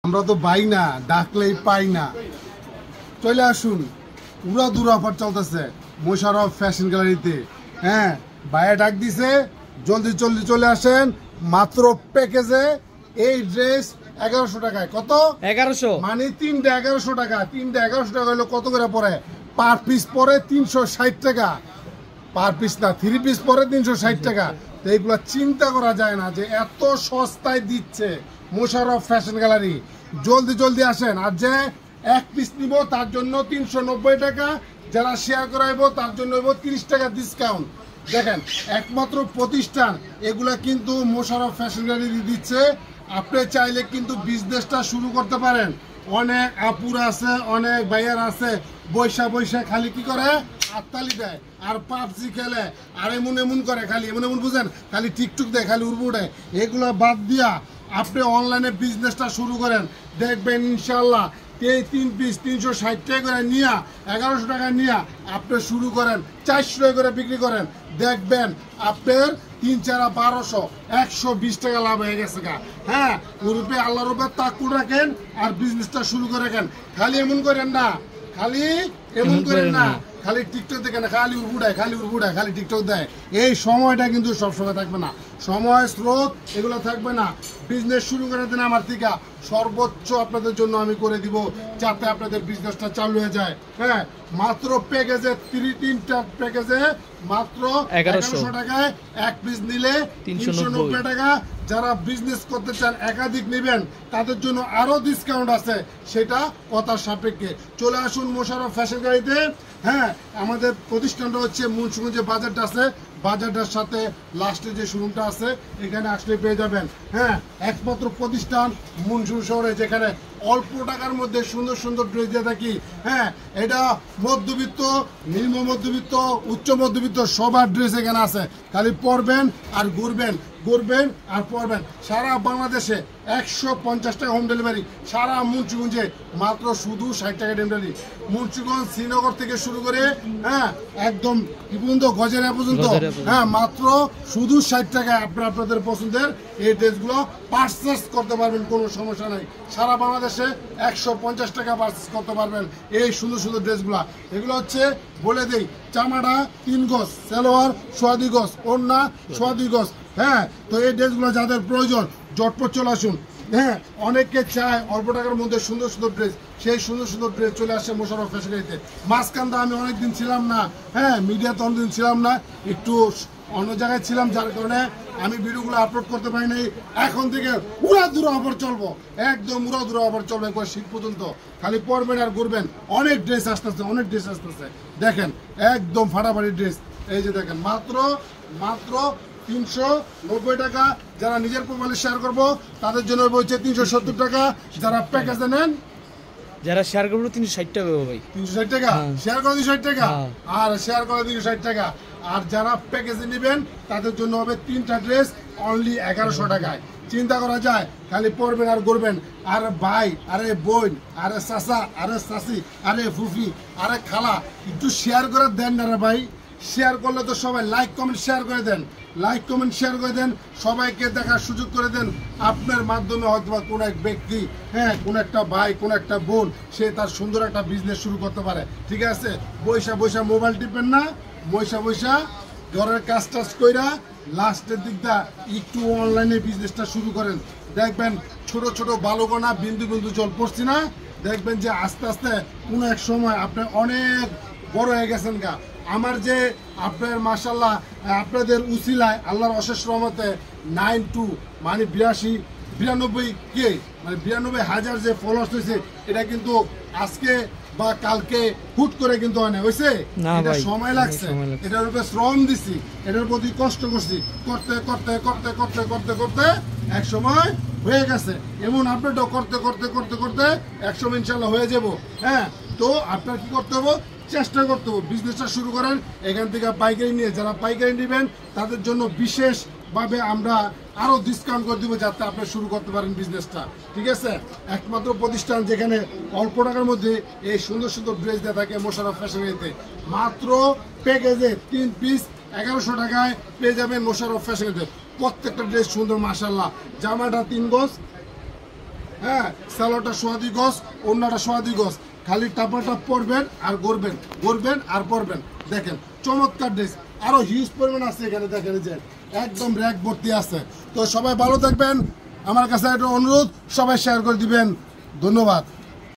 আমরা তো পাই না, ডাকলেই পাই না। চলে আসুন, উড়া দূর অফার চলতেছে মোশাররফ ফ্যাশন গ্যালারিতে। হ্যাঁ, বাইরে ডাক দিছে, জলদি জলদি চলে আসেন। মাত্র প্যাকেজে এই ড্রেস 1100 টাকায়। কত? 1100, মানে 3টা 1100 টাকা। 3টা 1100 টাকা হলো কত করে পড়ে? পার পিস পরে 360 টাকা। পার পিস না, 3 পিস পরে 360 টাকা। তো এইগুলো চিন্তা করা যায় না যে এত সস্তায় দিচ্ছে মোশাররফ ফ্যাশন গ্যালারি। জলদি জলদি আসেন। আর যে এক পিস নিব তার জন্য 390 টাকা, যারা শেয়ার করাইব তার জন্য 30 টাকা ডিসকাউন্ট। দেখেন, একমাত্র প্রতিষ্ঠান এগুলা কিন্তু মোশাররফ ফ্যাশন গ্যালারি দিচ্ছে। আপনি চাইলে কিন্তু বিজনেসটা শুরু করতে পারেন। অনেক আপুর আছে, অনেক ভাইয়ার আছে, বৈশা বৈশা খালি কি করে? হাততালি দেয় আর পাবজি খেলে আর এমন এমন করে, খালি এমন এমন বুঝেন, খালি টিকটক দেয়, খালি উড়বু উঠে। এগুলো বাদ দিয়া আপনি অনলাইনে বিজনেসটা শুরু করেন, দেখবেন ইনশাল্লাহ এই 3 পিস 360 টাকা করে নিয়ে 1100 টাকা নিয়ে আপনি শুরু করেন, 400 টাকা করে বিক্রি করেন, দেখবেন আপনার 3 4 1200 120 টাকা লাভ হয়ে গেছে গা। হ্যাঁ, রূপে আল্লাহর রূপে তাকুল রাখেন আর বিজনেসটা শুরু করে রাখেন। খালি এমন করেন না, খালি এমন করেন না, খালি টিকটক দেখে না, খালি উড়বুড়ায়, খালি উড়বুড়ায়, খালি টিকটক দেয়। এই সময়টা কিন্তু সবসময় থাকবে না, সময় স্রোত এগুলো থাকবে না। বিজনেস শুরু করে দেন আমার থেকে, সর্বোচ্চ আপনাদের জন্য আমি করে দিব যাতে আপনাদের বিজনেসটা চালু হয়ে যায়। হ্যাঁ, মাত্র প্যাকেজে 3টা প্যাকেজে মাত্র 1100 টাকায় এক পিস নিলে 390 টাকা। যারা বিজনেস করতে চান, একাধিক নেবেন, তাদের জন্য আরো ডিসকাউন্ট আছে, সেটা কথার সাপেক্ষে। চলে আসুন মোশাররফ ফ্যাশন গ্যালারিতে। হ্যাঁ, আমাদের প্রতিষ্ঠানটা হচ্ছে মুন্সিগঞ্জ যে বাজারটা আছে, বাজারটার সাথে লাস্টে যে শোরুমটা আছে, এখানে আসলে পেয়ে যাবেন। হ্যাঁ, একমাত্র প্রতিষ্ঠান মুন্সিগঞ্জ শহরে যেখানে অল্প টাকার মধ্যে সুন্দর সুন্দর ড্রেস দিয়ে থাকি। হ্যাঁ, এটা মধ্যবিত্ত, নিম্ন মধ্যবিত্ত, উচ্চ মধ্যবিত্ত সবার ড্রেস এখানে আছে। খালি পরবেন আর ঘুরবেন, ঘুরবেন আর পরবেন। সারা বাংলাদেশে 150 টাকা হোম ডেলিভারি, সারা মুন্সিগঞ্জে মাত্র শুধু 60 টাকা ডেলিভারি। মুন্সিগঞ্জ শ্রীনগর থেকে শুরু করে হ্যাঁ একদম কি পর্যন্ত গজেরা পর্যন্ত, হ্যাঁ মাত্র শুধু 60 টাকায় আপনারা আপনাদের পছন্দের এই ড্রেসগুলো পারচেস করতে পারবেন, কোনো সমস্যা নেই। সারা বাংলাদেশে 150 টাকা পারচেস করতে পারবেন এই সুন্দর সুন্দর ড্রেসগুলো। এগুলো হচ্ছে বলে দিই, জামাটা 3 গজ, সালোয়ার 2.5 গজ, ওড়না 2.5 গজ। হ্যাঁ, তো এই ড্রেসগুলো যাদের প্রয়োজন জটপট চলে আসুন। হ্যাঁ, অনেকে চায় অল্প টাকার মধ্যে সুন্দর সুন্দর ড্রেস, সেই সুন্দর সুন্দর ড্রেস চলে আসে মোশাররফ ফ্যাশন গ্যালারিতে। মাঝখানটা আমি অনেকদিন ছিলাম না, হ্যাঁ মিডিয়াতে অনেকদিন ছিলাম না, একটু অন্য জায়গায় ছিলাম, যার কারণে আমি ভিডিওগুলো আপলোড করতে পারি নাই। এখন থেকে উড়া দূর অফার চলবো, একদম উড়া দূর অফার চলবে একবার শীত পর্যন্ত। খালি পরবেন আর ঘুরবেন। অনেক ড্রেস আসতেছে, অনেক ড্রেস আসতেছে, দেখেন একদম ফাটাফাটি ড্রেস। এই যে দেখেন, মাত্র মাত্র 390 টাকা। যারা নিজের প্রোফাইলে শেয়ার করবো তাদের জন্য বলছে 370 টাকা। যারা প্যাকেজে নেন, যারা শেয়ার করবো 360 টাকা ভাই, 360 টাকা শেয়ার করে 260 টাকা, আর শেয়ার করে 260 টাকা। আর যারা প্যাকেজে নেবেন তাদের জন্য হবে 3টা ড্রেস অনলি 1100 টাকায়। চিন্তা করা যায়, খালি পরবেন আর ঘুরবেন। আর ভাই, আরে বোন, আরে চাচা, আরে চাচি, আরে ফুফি, আরে খালা, একটু শেয়ার করে দেন না রে ভাই। শেয়ার করলে তো সবাই লাইক কমেন্ট শেয়ার করে দেন, লাইক কমেন্ট শেয়ার করে দেন, সবাইকে দেখার সুযোগ করে দেন। আপনার মাধ্যমে হয়তো বা কোনো এক ব্যক্তি, হ্যাঁ কোনো একটা ভাই, কোনো একটা বোন, সে তার সুন্দর একটা বিজনেস শুরু করতে পারে। ঠিক আছে, বৈশা বৈশা মোবাইল টিপেন না, বৈশা বৈশা ঘরের কাজ টাজ কইরা লাস্টের দিকটা একটু অনলাইনে বিজনেসটা শুরু করেন। দেখবেন ছোট ছোট বালুকণা বিন্দু বিন্দু জল পড়ছি না, দেখবেন যে আস্তে আস্তে কোনো এক সময় আপনি অনেক বড় হয়ে গেছেন গা। আমার যে আপনার মাশাল্লাহ আপনাদের উসিলায় আল্লাহর অশেষ রহমতে 92 মানে 92 কে মানে 92,000 যে ফলোয়ার্স হয়েছে, এটা কিন্তু আজকে বা কালকে হুট করে কিন্তু হয় না, হয়েছে, এটা সময় লাগছে, এটার উপরে শ্রম দিছি, এটার প্রতি কষ্ট করছি, করতে করতে করতে করতে করতে করতে এক সময় হয়ে গেছে। এমন আপডেটও করতে করতে করতে করতে একসময় ইনশাল্লাহ হয়ে যাব। হ্যাঁ, তো আপনার কি করতে হবে, চেষ্টা করতে হবে, বিজনেসটা শুরু করেন। এখান থেকে পাইকারি নিয়ে যারা পাইকারি নেবেন তাদের জন্য বিশেষভাবে আমরা আরো ডিসকাউন্ট করে দিব যাতে আপনি শুরু করতে পারেন বিজনেসটা। ঠিক আছে, একমাত্র প্রতিষ্ঠান যেখানে অল্প টাকার মধ্যে এই সুন্দর সুন্দর ড্রেস দিয়ে থাকে মোশাররফ ফ্যাশন গ্যালারিতে। মাত্র প্যাকেজে 3 পিস 1100 টাকায় পেয়ে যাবেন মোশাররফ ফ্যাশন গ্যালারিতে। প্রত্যেকটা ড্রেস সুন্দর মাশাআল্লাহ। জামাটা 3 গজ, হ্যাঁ সালোয়ারটা সোয়া 2 গজ, ওড়নাটা সোয়া 2 গজ, খালি টাপাটা পরবেন আর গড়বেন আর পরবেন। দেখেন চমৎকার ড্রেস, আরো হিউজ পরিমাণ আছে এখানে, দেখেন যে একদম র‍্যাক ভর্তি আছে। তো সবাই ভালো থাকবেন, আমার কাছে একটা অনুরোধ, সবাই শেয়ার করে দিবেন। ধন্যবাদ।